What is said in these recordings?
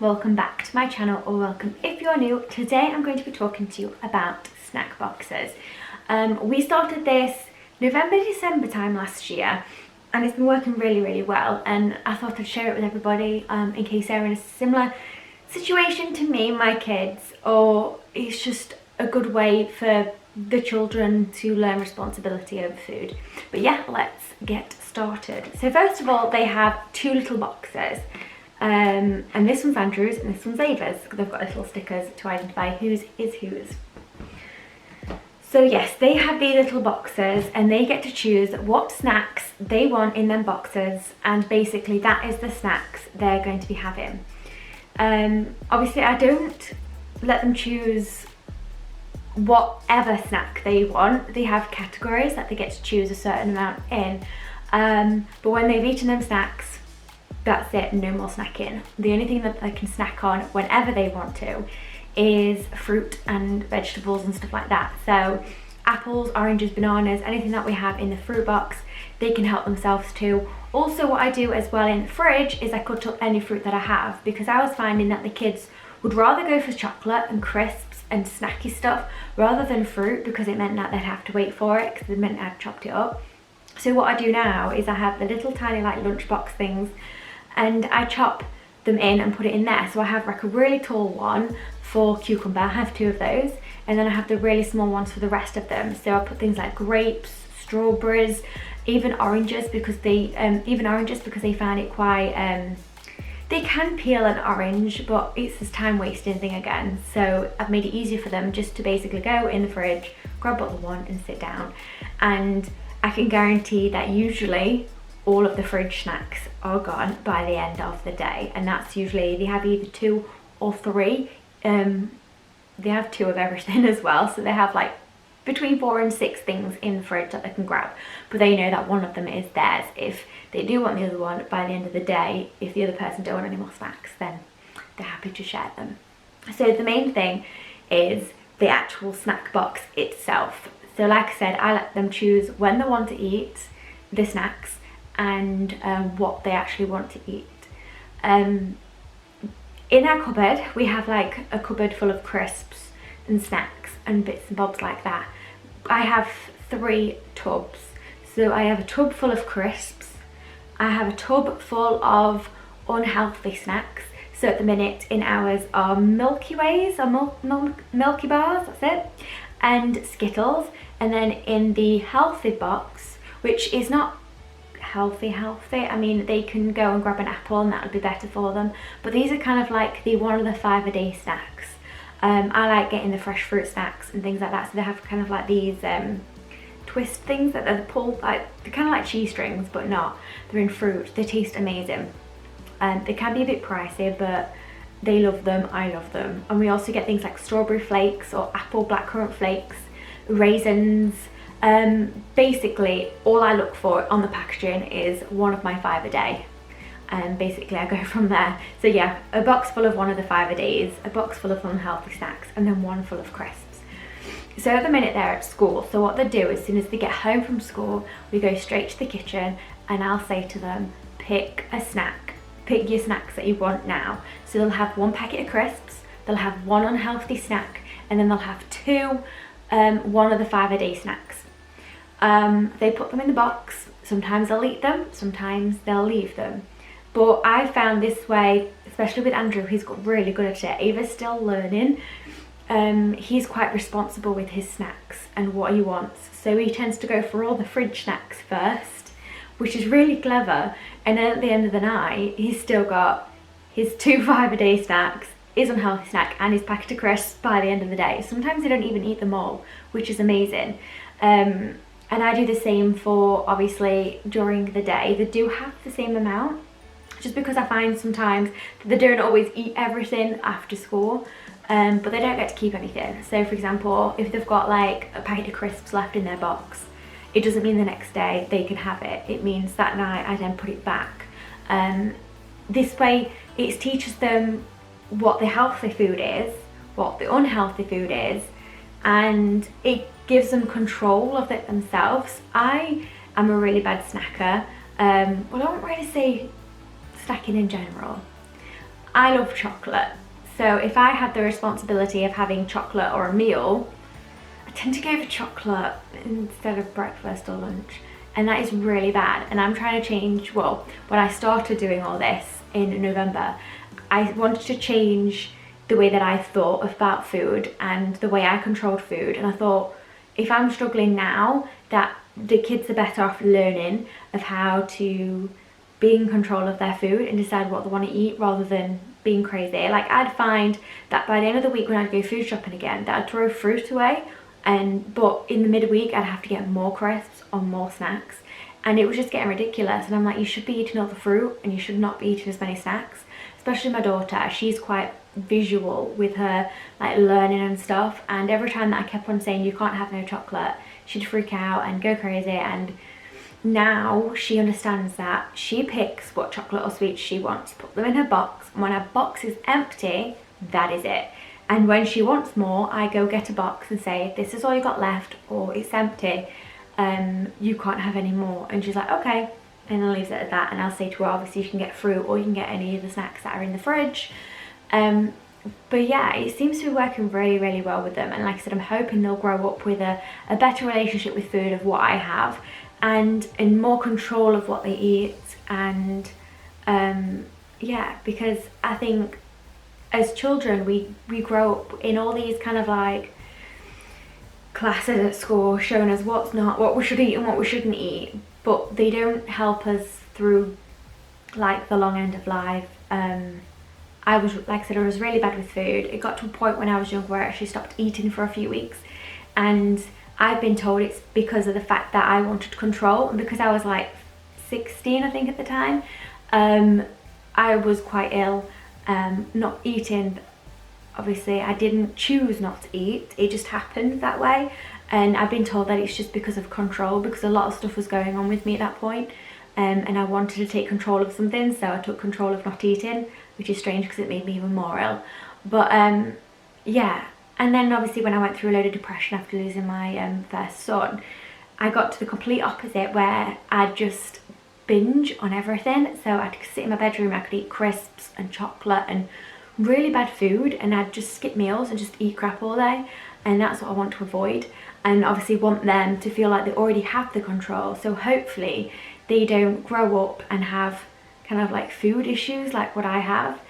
welcome back to my channel, or welcome if you're new. Today I'm going to be talking to you about snack boxes. We started this November, December time last year, and it's been working really well, and I thought I'd share it with everybody in case they're in a similar situation to me, my kids, or it's just a good way for the children to learn responsibility over food. But yeah, let's get started. So first of all, they have two little boxes. And this one's Andrew's and this one's Ava's. They've got little stickers to identify whose is whose. So yes, they have these little boxes and they get to choose what snacks they want in them boxes, and basically that is the snacks they're going to be having. Obviously I don't let them choose whatever snack they want. They have categories that they get to choose a certain amount in, but when they've eaten them snacks, that's it, no more snacking. The only thing that they can snack on whenever they want to is fruit and vegetables and stuff like that. So apples, oranges, bananas, anything that we have in the fruit box, they can help themselves to. Also, what I do as well in the fridge is I cut up any fruit that I have, because I was finding that the kids would rather go for chocolate and crisps and snacky stuff rather than fruit, because it meant that they'd have to wait for it, because it meant I'd chopped it up. So what I do now is I have the little tiny like lunchbox things, and I chop them in and put it in there. So I have like a really tall one for cucumber, I have two of those, and then I have the really small ones for the rest of them. So I put things like grapes, strawberries, even oranges, because they find it quite they can peel an orange, but it's this time wasting thing again. So I've made it easier for them just to basically go in the fridge, grab bottle one and sit down. And I can guarantee that usually all of the fridge snacks are gone by the end of the day, and that's usually, they have either two or three. They have two of everything as well, so they have like between 4 and 6 things in the fridge that they can grab, but they know that one of them is theirs. If they do want the other one by the end of the day, if the other person don't want any more snacks, then they're happy to share them. So the main thing is the actual snack box itself. So like I said, I let them choose when they want to eat the snacks and what they actually want to eat. In our cupboard we have like a cupboard full of crisps and snacks and bits and bobs like that. I have 3 tubs. So I have a tub full of crisps, I have a tub full of unhealthy snacks. So at the minute in ours are Milky Ways, or Milky Bars, that's it, and Skittles. And then in the healthy box, which is not healthy, I mean, they can go and grab an apple and that would be better for them, but these are kind of like the one of the 5 a day snacks. I like getting the fresh fruit snacks and things like that, so they have kind of like these twist things that they're pulled, like they're kind of like cheese strings but not, they're in fruit. They taste amazing. They can be a bit pricey, but they love them, I love them. And we also get things like strawberry flakes or apple blackcurrant flakes, raisins. Basically all I look for on the packaging is one of my 5 a day, and basically I go from there. So yeah, a box full of one of the 5 a days, a box full of unhealthy snacks, and then one full of crisps. So at the minute they're at school, so what they do as soon as they get home from school, we go straight to the kitchen and I'll say to them, pick a snack, pick your snacks that you want now. So they'll have 1 packet of crisps, they'll have 1 unhealthy snack, and then they'll have 2 one of the 5 a day snacks. They put them in the box. Sometimes they'll eat them, sometimes they'll leave them. But I found this way, especially with Andrew, he's got really good at it. Ava's still learning. He's quite responsible with his snacks and what he wants. So he tends to go for all the fridge snacks first, which is really clever. And then at the end of the night, he's still got his 2 5 a day snacks, his unhealthy snack, and his packet of crisps by the end of the day. Sometimes they don't even eat them all, which is amazing. And I do the same for, obviously, during the day. They do have the same amount, just because I find sometimes that they don't always eat everything after school, but they don't get to keep anything. So for example, if they've got like a packet of crisps left in their box, it doesn't mean the next day they can have it. It means that night I then put it back. This way it teaches them what the healthy food is, what the unhealthy food is, and it gives them control of it themselves. I am a really bad snacker. Well, I don't really say snacking in general. I love chocolate. So if I had the responsibility of having chocolate or a meal, I tend to go for chocolate instead of breakfast or lunch. And that is really bad. And I'm trying to change, well, when I started doing all this in November, I wanted to change the way that I thought about food and the way I controlled food. And I thought, if I'm struggling now, that the kids are better off learning of how to be in control of their food and decide what they want to eat rather than being crazy. Like, I'd find that by the end of the week when I'd go food shopping again, that I'd throw fruit away, but in the midweek I'd have to get more crisps or more snacks, and it was just getting ridiculous. And I'm like, you should be eating all the fruit and you should not be eating as many snacks. Especially my daughter, she's quite visual with her like learning and stuff, and every time that I kept on saying you can't have no chocolate, she'd freak out and go crazy. And now she understands that she picks what chocolate or sweets she wants, put them in her box, and when her box is empty, that is it. And when she wants more, I go get a box and say, this is all you got left, or it's empty, you can't have any more. And she's like, okay, and then leaves it at that. And I'll say to her, obviously you can get fruit or you can get any of the snacks that are in the fridge. But yeah, it seems to be working really, really well with them. And like I said, I'm hoping they'll grow up with a better relationship with food of what I have, and in more control of what they eat. And yeah, because I think as children we grow up in all these kind of like classes at school showing us what we should eat and what we shouldn't eat, but they don't help us through like the long end of life. I was, like I said, I was really bad with food. It got to a point when I was younger where I actually stopped eating for a few weeks, and I've been told it's because of the fact that I wanted control, and because I was like 16 I think at the time. I was quite ill, not eating. Obviously I didn't choose not to eat, it just happened that way. And I've been told that it's just because of control, because a lot of stuff was going on with me at that point, and I wanted to take control of something, so I took control of not eating, which is strange because it made me even more ill. But yeah, and then obviously when I went through a load of depression after losing my first son, I got to the complete opposite, where I'd just binge on everything. So I'd sit in my bedroom, I could eat crisps and chocolate and really bad food, and I'd just skip meals and just eat crap all day. And that's what I want to avoid, and obviously want them to feel like they already have the control, so hopefully they don't grow up and have kind of like food issues like what I have.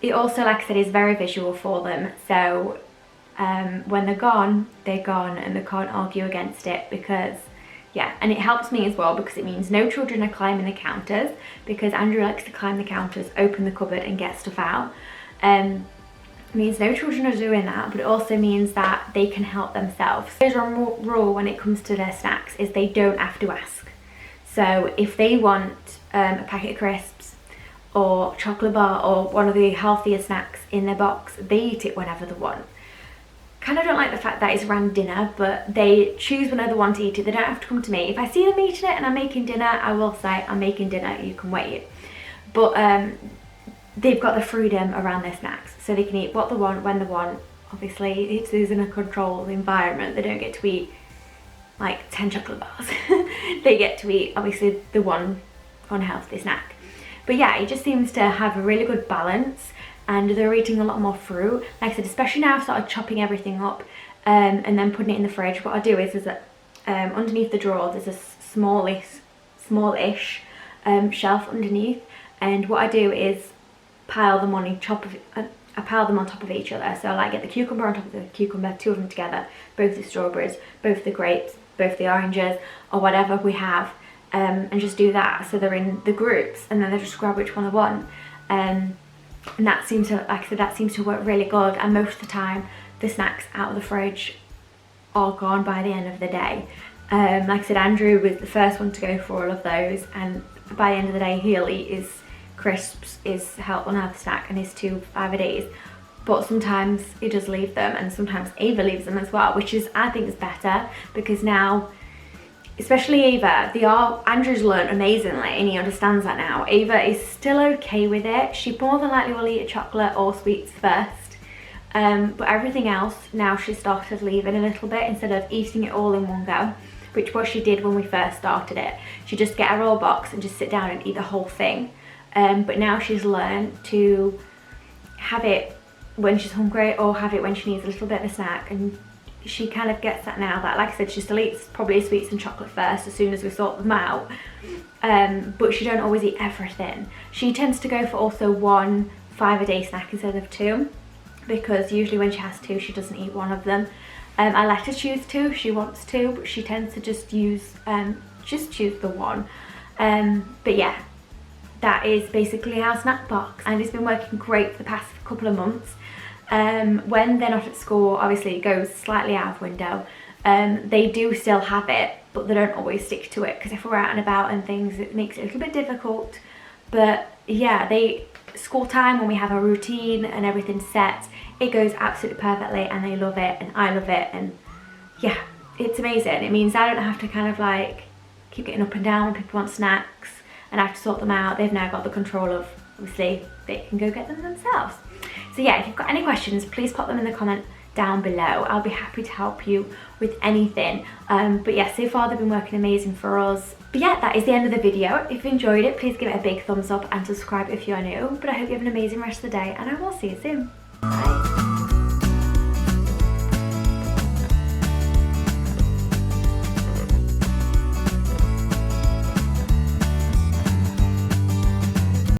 It also, like I said, is very visual for them, so when they're gone, and they can't argue against it, because yeah. And it helps me as well because it means no children are climbing the counters, because Andrew likes to climb the counters, open the cupboard and get stuff out. It means no children are doing that, but it also means that they can help themselves. There's a rule when it comes to their snacks, is they don't have to ask. So if they want a packet of crisps or chocolate bar or one of the healthier snacks in their box, they eat it whenever they want. Kind of don't like the fact that it's around dinner, but they choose whenever they want to eat it. They don't have to come to me. If I see them eating it and I'm making dinner, I will say, I'm making dinner, you can wait. But they've got the freedom around their snacks, so they can eat what they want, when they want. Obviously, it's in a controlled environment. They don't get to eat like 10 chocolate bars. They get to eat, obviously, the one unhealthy snack. But yeah, it just seems to have a really good balance, and they're eating a lot more fruit. Like I said, especially now I've started chopping everything up and then putting it in the fridge. What I do is that underneath the drawer there's a smallish shelf underneath, and what I do is pile them on I pile them on top of each other. So I like get the cucumber on top of the cucumber, two of them together, both the strawberries, both the grapes, both the oranges, or whatever we have, and just do that so they're in the groups, and then they just grab which one they want. And that seems to, like I said, that seems to work really good. And most of the time the snacks out of the fridge are gone by the end of the day. Like I said, Andrew was the first one to go for all of those, and by the end of the day he'll eat his crisps, his unhealthy snack, and his 2 5-a-days. But sometimes he does leave them, and sometimes Ava leaves them as well, which is, I think, is better, because now, especially Ava, Andrew's learned amazingly and he understands that now. Ava is still okay with it. She more than likely will eat a chocolate or sweets first, but everything else now she started leaving a little bit instead of eating it all in one go, which what she did when we first started it. She'd just get her roll box and just sit down and eat the whole thing. but now she's learned to have it when she's hungry or have it when she needs a little bit of a snack, and she kind of gets that now. That, like I said, she still eats probably sweets and chocolate first as soon as we sort them out, but she don't always eat everything. She tends to go for also 1 5-a-day snack instead of 2, because usually when she has 2 she doesn't eat one of them. I let her choose 2 if she wants to, but she tends to just choose the 1. But yeah, that is basically our snack box, and it's been working great for the past couple of months. When they're not at school, obviously it goes slightly out of window. They do still have it, but they don't always stick to it, because if we're out and about and things, it makes it a little bit difficult. But yeah, school time, when we have a routine and everything's set, it goes absolutely perfectly, and they love it and I love it, and yeah, it's amazing. It means I don't have to kind of like keep getting up and down when people want snacks and I have to sort them out. They've now got the control of, obviously, they can go get them themselves. So yeah, if you've got any questions, please pop them in the comment down below. I'll be happy to help you with anything. But yeah, so far they've been working amazing for us. But yeah, that is the end of the video. If you enjoyed it, please give it a big thumbs up and subscribe if you are new. But I hope you have an amazing rest of the day, and I will see you soon.